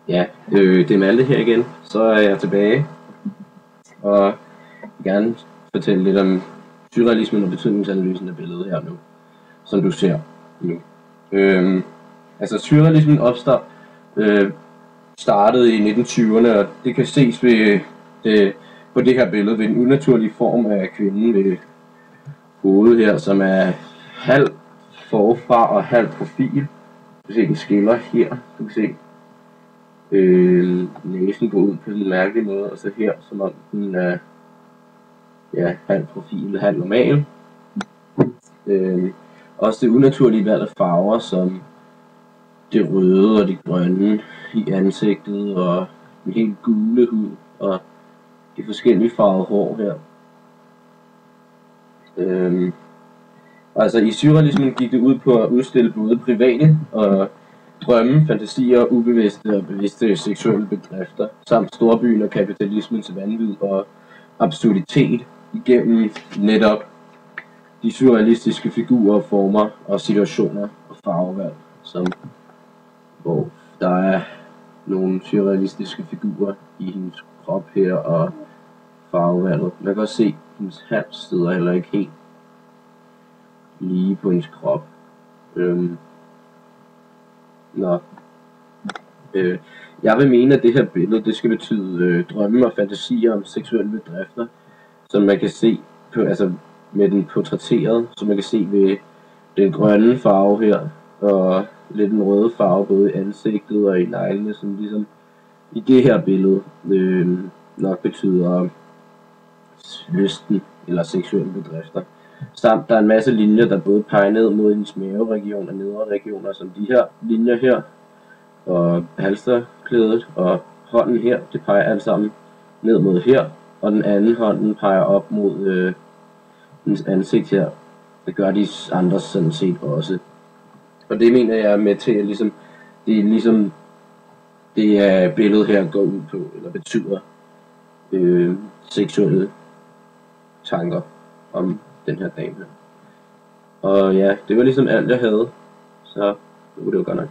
Ja, det er Malte her igen. Så er jeg tilbage, og jeg vil gerne fortælle lidt om surrealismen og betydningsanalysen af billedet her nu, som du ser nu. Altså surrealismen startede i 1920'erne, og det kan ses på det her billede ved den unaturlige form af kvinden ved hovedet her, som er halv forfra og halv profil. Du kan se, den skiller her. Du kan se næsen går ud på en mærkelig måde, og så her, som om den er halv profil, halv normal. Også det unaturlige valg af farver, som det røde og det grønne i ansigtet, og den helt gule hud, og de forskellige farvede hår her. Altså i surrealismen gik det ud på at udstille både private og drømme, fantasier, ubevidste og bevidste seksuelle bedrifter, samt storbyen og kapitalismens vanvid og absurditet igennem netop de surrealistiske figurer, former og situationer og farvevalg, hvor der er nogle surrealistiske figurer i hendes krop her og farvevalget. Man kan også se, at hendes hals sidder heller ikke helt lige på hendes krop. Jeg vil mene, at det her billede, det skal betyde drømme og fantasier om seksuelle bedrifter, som man kan se på, altså med den portrætteret, som man kan se ved den grønne farve her, og lidt den røde farve både i ansigtet og i neglene, som ligesom i det her billede nok betyder lysten eller seksuelle bedrifter. Samt der er en masse linjer, der både peger ned mod hendes maveregion og nedre regioner, som de her linjer her, og halsterklædet og hånden her, det peger alt sammen ned mod her, og den anden hånd, den peger op mod hendes ansigt her. Det gør de andre sådan set også. Og det mener jeg er med til at det er billedet her går ud på, eller betyder seksuelle tanker om den her dame her. Og ja, det var ligesom alt jeg havde, så det var godt nok.